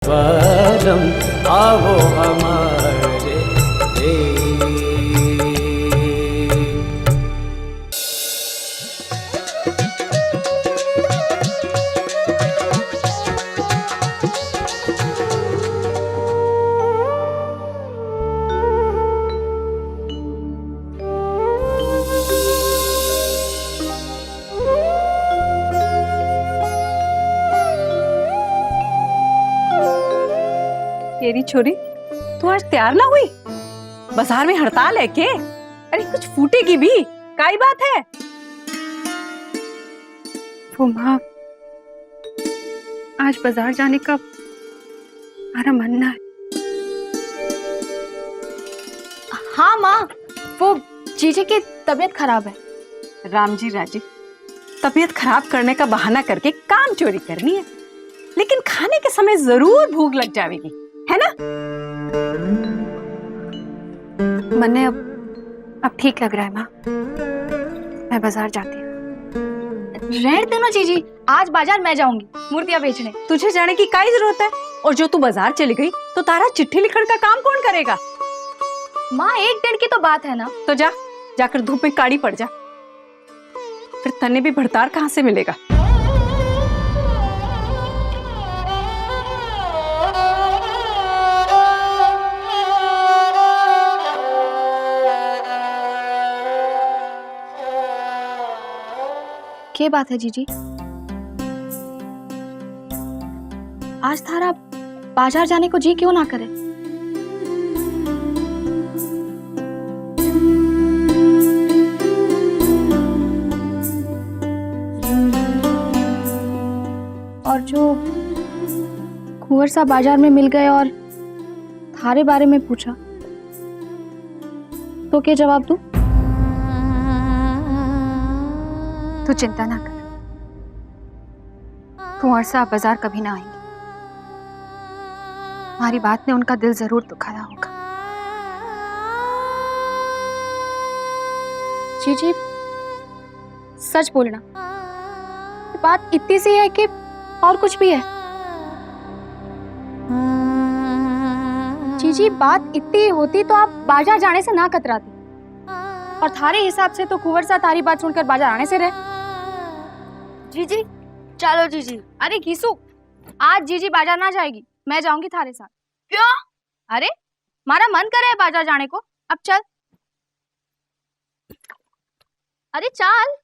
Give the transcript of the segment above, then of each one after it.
परम आओ हमारे देश। तेरी छोरी तू आज तैयार ना हुई? बाजार में हड़ताल है के? अरे कुछ फूटेगी भी, काई बात है? वो माँ, आज बाजार जाने का हमारा मन है। हाँ माँ, वो जीजी की तबीयत खराब है। राम जी राजी, तबीयत खराब करने का बहाना करके काम चोरी करनी है, लेकिन खाने के समय जरूर भूख लग जाएगी, है ना? मन्ने अब ठीक लग रहा है माँ, मैं बाजार जाती हूँ। रहने दो ना जीजी, आज बाजार मैं जाऊंगी मूर्तियां बेचने। तुझे जाने की काई जरूरत है? और जो तू बाजार चली गई तो तारा चिट्ठी लिखण का काम कौन करेगा? माँ, एक दिन की तो बात है ना। तो जाकर धूप में काड़ी पड़ जा, फिर तन्ने भी भड़तार कहाँ से मिलेगा? क्या बात है जीजी? आज थारा बाजार जाने को जी क्यों ना करे? और जो कुंवर साहब बाजार में मिल गए और थारे बारे में पूछा तो क्या जवाब दूं? तू चिंता ना कर, कुंवर साहब बाजार कभी ना आएंगे। हमारी बात ने उनका दिल जरूर दुखाया होगा। जीजी, सच बोलना, बात इतनी सी है कि और कुछ भी है? जीजी, बात इतनी होती तो आप बाजार जाने से ना कतराती, और थारे हिसाब से तो कुंवर साहब तारी बात सुनकर बाजार आने से रहे। जीजी, चलो जीजी। अरे घीसू, आज जीजी बाजार ना जाएगी, मैं जाऊंगी थारे साथ। क्यों? अरे मारा मन करे है बाजार जाने को, अब चल। अरे चल।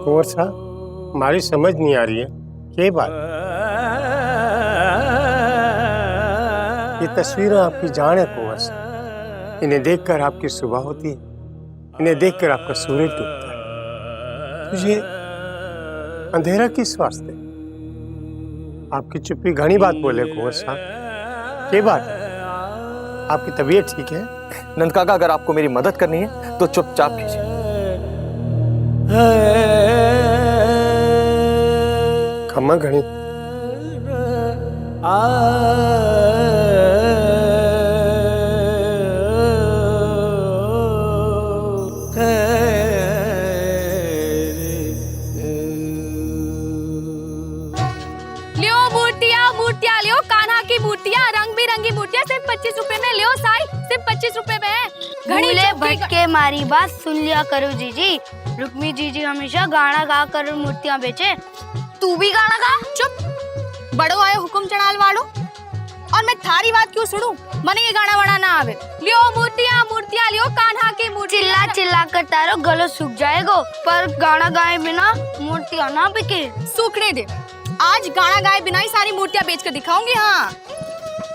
कुंवर साहब, हमारी समझ नहीं आ रही है ये बात। ये तस्वीरें आपकी जान है कुंवर साहब, इन्हें देखकर आपकी सुबह होती है, इन्हें देखकर आपका सूरज डूबता है। तुझे अंधेरा किस वास्ते? आपकी चुप्पी घनी बात बोले कुंवर साहब, ये बात है? आपकी तबीयत ठीक है? नंद काका, अगर आपको मेरी मदद करनी है तो चुपचाप कीजिए। खम्मा घनी मूर्तियां लियो, कान्हा की मूर्तियां, रंग बिरंगी मूर्तियां, सिर्फ 25 रुपए में लियो साई, सिर्फ 25 रुपए में। भूले भटके मारी बात सुन लिया करो जीजी। रुक्मी जीजी हमेशा गाना गा कर मूर्तियां बेचे, तू भी गाना गा। चुप, बड़ो आयो हुकुम चढ़ाल वालो, और मैं थारी बात क्यों सुनूं? मने ये गाना वाना ना आवे। लियो मूर्तियां, मूर्तियां लियो, कान्हा की मूर्तियां। चिल्ला चिल्ला कर तारो गलो सूख जाएगा, पर गाना गाए बिना मूर्तियां ना बिके। सूखने दे, आज गाना गाए बिना ही सारी मूर्तियां बेच कर दिखाऊंगी। हाँ,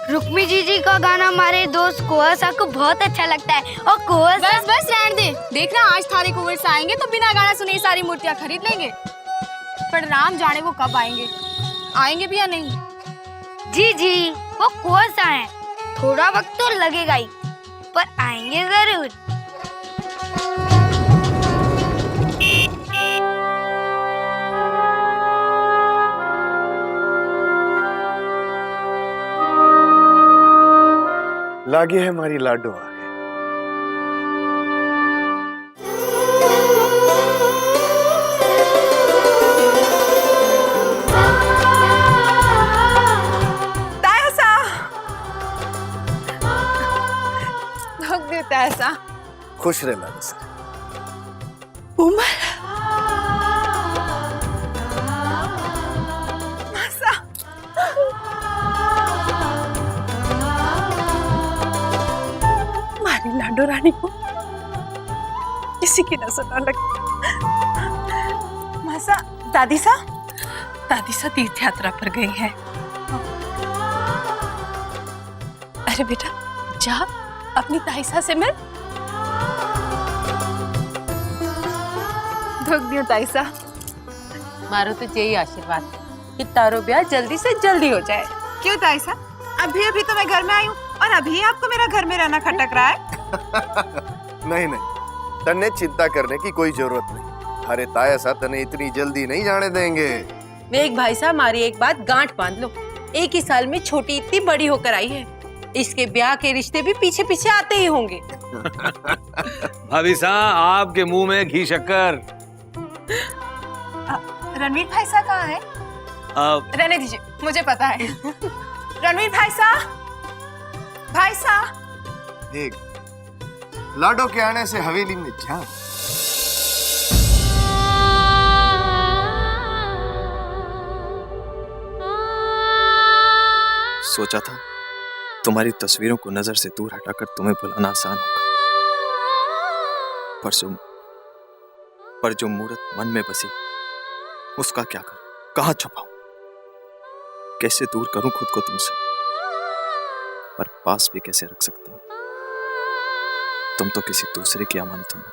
रुक्मी जीजी का गाना हमारे दोस्त कुंवर साहब को बहुत अच्छा लगता है। और कुंवर बस बस रहने दे, देखना आज थारे कुंवर से आएंगे तो बिना गाना सुने सारी मूर्तियां खरीद लेंगे। पर राम जाने वो कब आएंगे, आएंगे भी या नहीं। जीजी, वो कुंवर साहब हैं, थोड़ा वक्त तो लगेगा ही, पर आएंगे जरूर। लागे है हमारी लाडो आ गई। ऐसा खुश रहे लागे सर। उमर मासा हमारी लाडो रानी को किसी की नजर न लगे। मासा दादी सा तीर्थ यात्रा पर गई है। अरे बेटा जा अपनी ताईसा से मिल। धोक दियो ताईसा। मारो तो यही आशीर्वाद कि तारो ब्याह जल्दी से जल्दी हो जाए। क्यों ताईसा? अभी तो मैं घर में आई हूँ और अभी आपको मेरा घर में रहना खटक रहा है। नहीं नहीं, तन्ने चिंता करने की कोई जरूरत नहीं। अरे ताया सा तने इतनी जल्दी नहीं जाने देंगे। एक भाई साहब हमारी एक बात गांठ बांध लो, एक ही साल में छोटी इतनी बड़ी होकर आई है, इसके ब्याह के रिश्ते भी पीछे पीछे आते ही होंगे। भाभी साहब आपके मुंह में घी शक्कर। रणवीर भाई साहब कहाँ है? रहने दीजिए, मुझे पता है। रणवीर भाई साहब देख, लाडो के आने से हवेली में जान। सोचा था तुम्हारी तस्वीरों को नजर से दूर हटाकर तुम्हें बुलाना आसान होगा, पर जो मूर्त मन में बसी उसका क्या करूं, कहां छुपाऊं, कैसे दूर करूं खुद को तुमसे, पर पास भी कैसे रख सकता हूं। तुम तो किसी दूसरे की अमानत हो ना।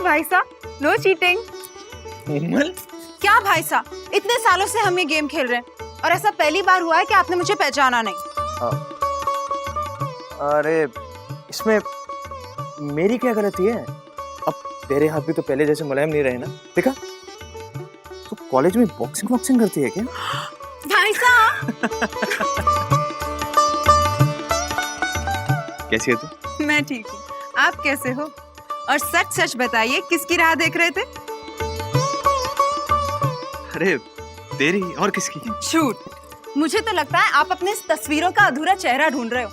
भाई साहब नो चीटिंग। क्या भाई साहब, इतने सालों से हम ये गेम खेल रहे हैं और ऐसा पहली बार हुआ है कि आपने मुझे पहचाना नहीं। अरे इसमें मेरी क्या गलती है? अब तेरे हाथ भी तो पहले जैसे मुलायम नहीं रहे ना। देखा, तो कॉलेज में बॉक्सिंग करती है क्या? भाई साहब कैसी है तू? मैं ठीक हूँ, आप कैसे हो? और सच सच बताइए, किसकी राह देख रहे थे? अरे तेरी और किसकी? झूठ। मुझे तो लगता है आप अपने इस तस्वीरों का अधूरा चेहरा ढूंढ रहे हो।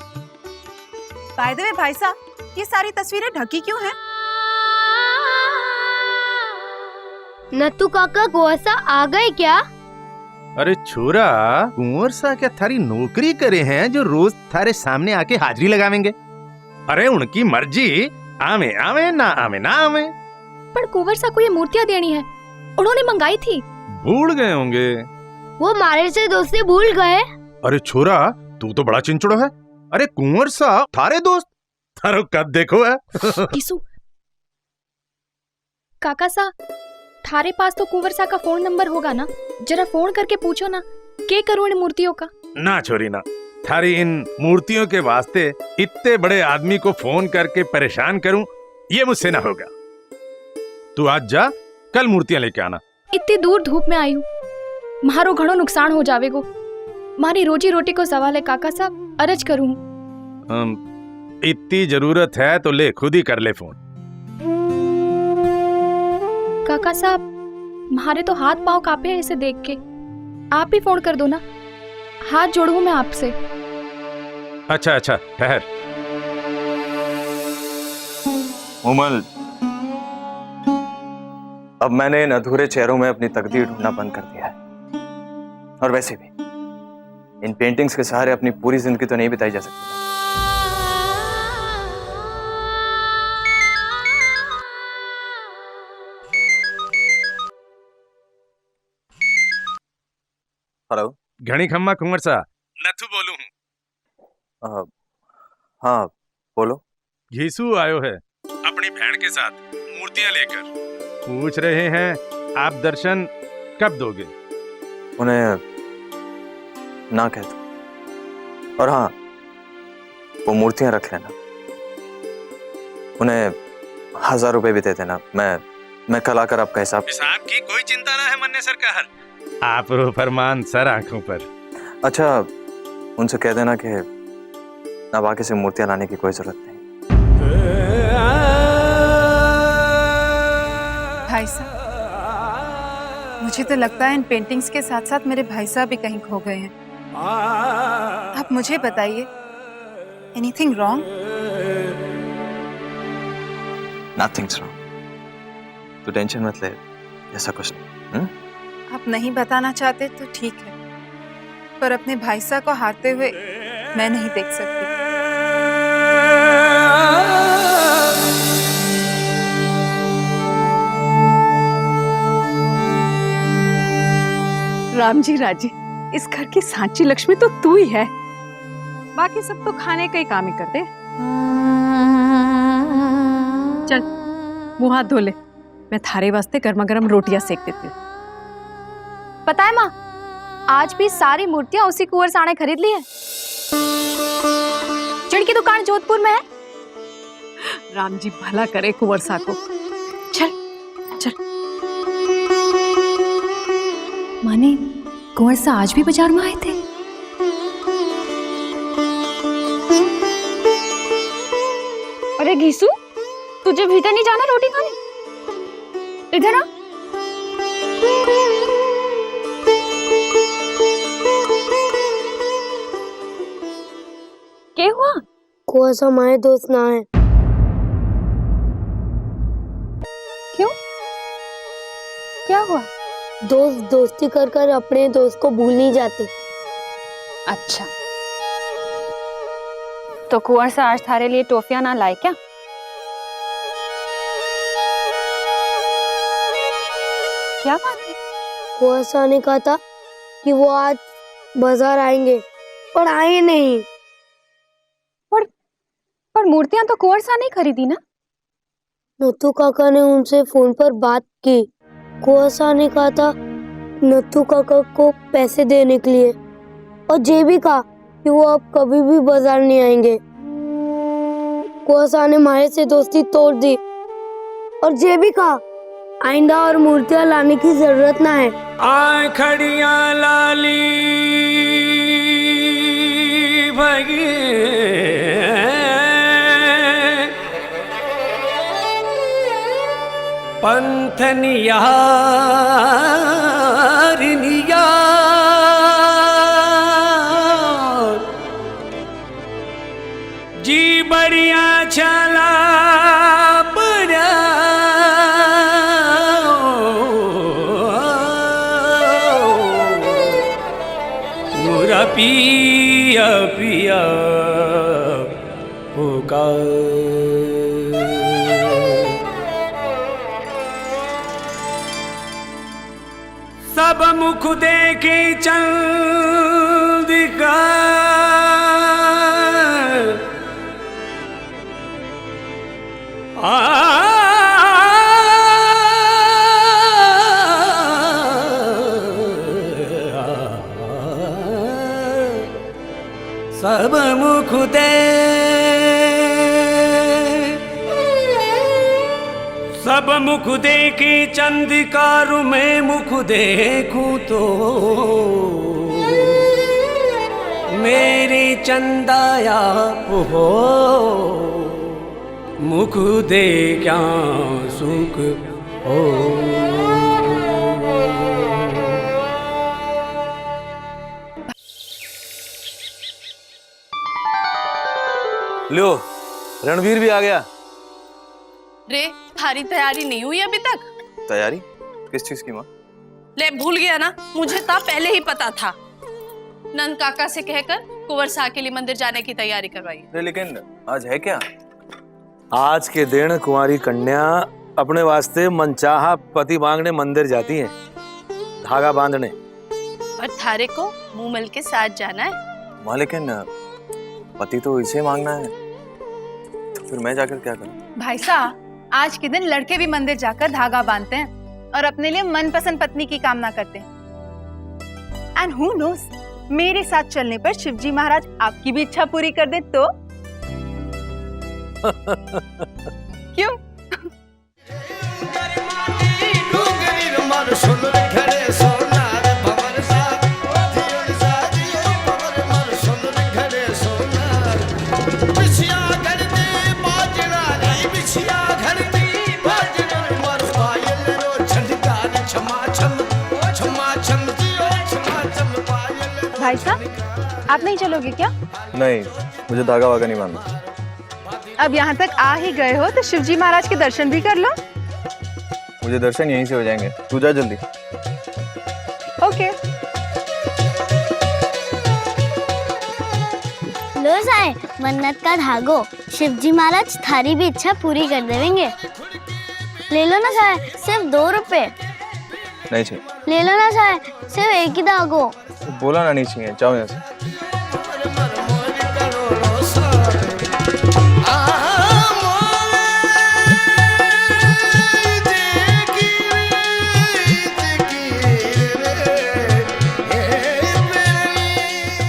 बाय द वे भाई साहब, ये सारी तस्वीरें ढकी क्यों हैं? नत्थू काका गोसा आ गए क्या? अरे छोरा, कुंवर सा क्या थारी नौकरी करे हैं जो रोज थारे सामने आके हाजिरी लगावेंगे? अरे उनकी मर्जी, आवे आवे ना आवे ना आवे। पर कुंवर सा को ये मूर्तियां देनी है, उन्होंने मंगाई थी। भूल गए होंगे। वो हमारे से दोस्ती भूल गए। अरे छोरा, तू तो बड़ा चिंचड़ो है। अरे कुंवर सा थारे दोस्त, थारो कद देखो है। किसु काका सा, थारे पास तो कुंवर सा का फोन नंबर होगा ना, जरा फोन करके पूछो ना, क्या करूं इन मूर्तियों का? ना छोरी ना, थारी इन मूर्तियों के वास्ते इतने बड़े आदमी को फोन करके परेशान करूं, ये मुझसे ना होगा। तू आज जा, कल मूर्तियां लेके आना। इतनी दूर धूप में आई हूँ, मारो घणो नुकसान हो जावेगो। मारी रोजी रोटी को सवाल है काका साहब, अर्ज करूं। इतनी जरूरत है तो ले, खुद ही कर ले फोन। काका साहब, मारे तो हाथ पांव कांपे हैं इसे देख के, आप ही फोन कर दो ना, हाथ जोड़ू मैं आपसे। अच्छा ठहर। उमल, अब मैंने इन अधूरे चेहरों में अपनी तकदीर ढूंढना बंद कर दिया है, और वैसे भी इन पेंटिंग्स के सहारे अपनी पूरी जिंदगी तो नहीं बिताई जा सकती। हेलो, घणी खम्मा कुंवर सा, नथु बोलू हूँ। हाँ बोलो। घीसू आयो है अपनी बहन के साथ मूर्तियां लेकर, पूछ रहे हैं आप दर्शन कब दोगे? उन्हें ना कह दो, और हाँ वो मूर्तियां रख लेना, उन्हें 1000 रुपए भी दे देना। मैं कल आकर आपका हिसाब की कोई चिंता ना है मन्ने सरकार। आप फरमान सर आंखों पर। अच्छा, उनसे कह देना कि अब आगे से मूर्तियां लाने की कोई जरूरत नहीं। भाई साहब, मुझे तो लगता है इन पेंटिंग्स के साथ साथ मेरे भाई साहब भी कहीं खो गए हैं। आप मुझे बताइए, एनीथिंग रॉन्ग? नथिंग्स रॉन्ग, तू टेंशन मत ले, ऐसा कुछ नहीं। आप नहीं बताना चाहते तो ठीक है, पर अपने भाई साहब को हारते हुए मैं नहीं देख सकती। राम जी राजी, इस घर की सांची लक्ष्मी तो तू ही है, बाकी सब तो खाने का ही काम ही करते। चल मुंह हाथ धो ले, मैं थारे वास्ते गर्मा गर्म रोटियां सेक देती हूँ। पता है माँ, आज भी सारी मूर्तियां उसी कुंवर साने खरीद ली है, जिनकी दुकान जोधपुर में है। राम जी भला करे कुंवर सा को। चल चल। माने कुंवर सा आज भी बाजार में आए थे? अरे घीसू, तुझे भीतर नहीं जाना रोटी खाने? इधर आ। क्या हुआ? कोई सा हमारे दोस्त ना है। क्यों? क्या हुआ? दोस्त दोस्ती कर कर अपने दोस्त को भूल नहीं जाते। अच्छा, तो कुंवर सा आज थारे लिए टॉफियां ना लाए क्या? क्या बात है? कुंवर सा ने कहा था कि वो आज बाजार आएंगे, पर आए नहीं। पर मूर्तियां तो कुंवर सा नहीं खरीदी ना? नत्थू काका ने उनसे फोन पर बात की। कुंवर सा ने कहा था नत्थू काका को पैसे देने के लिए, और ये भी कहा कि वो अब कभी भी बाजार नहीं आएंगे। कुंवर सा ने मारे से दोस्ती तोड़ दी, और ये भी कहा आइंदा और मूर्तियां लाने की जरूरत ना है। आए खड़िया लाली भगी पंथनिया जी बढ़िया चला बड़ा मुरा पिया पिया होगा। सब मुख देखे चंदिका सब मुख दे सब मुख देखे चंदिकारु में मुख देखूं तो मेरी चंदाया हो मुख दे क्या सुख हो। लो, रणवीर भी आ गया। रे, थारी तैयारी नहीं हुई अभी तक? तैयारी किस चीज की माँ? ले, भूल गया ना? मुझे तो पहले ही पता था। नंद काका से कहकर कुंवर सा के लिए मंदिर जाने की तैयारी करवाई। लेकिन आज है क्या? आज के दिन कुंवारी कन्या अपने वास्ते मनचाहा पति मांगने मंदिर जाती हैं, धागा बांधने। और थारे को मूमल के साथ जाना है। माँ लेकिन पति तो इसे मांगना है, तो फिर मैं जाकर क्या करूं? भाई साहब, आज के दिन लड़के भी मंदिर जाकर धागा बांधते हैं और अपने लिए मनपसंद पत्नी की कामना करते हैं। एंड हु नोस, मेरे साथ चलने पर शिवजी महाराज आपकी भी इच्छा पूरी कर दें तो? क्यों? भाई साहब, आप नहीं चलोगे क्या? नहीं, मुझे धागा वागा नहीं बांधना। अब यहाँ तक आ ही गए हो तो शिवजी महाराज के दर्शन भी कर लो। मुझे दर्शन यहीं से हो जाएंगे, तू जा जल्दी। ओके। लो साए, मन्नत का धागो। शिवजी महाराज थारी भी इच्छा पूरी कर देंगे। ले लो ना साए, सिर्फ 2 रुपए। नहीं चाहिए। ले लो ना साए, सिर्फ एक ही धागो। बोला ना नहीं चाहिए, जाओ यहाँ से।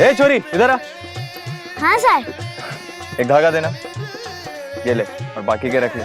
ए छोरी, इधर आ। हाँ साए। एक धागा देना, ये ले और बाकी के रख ले।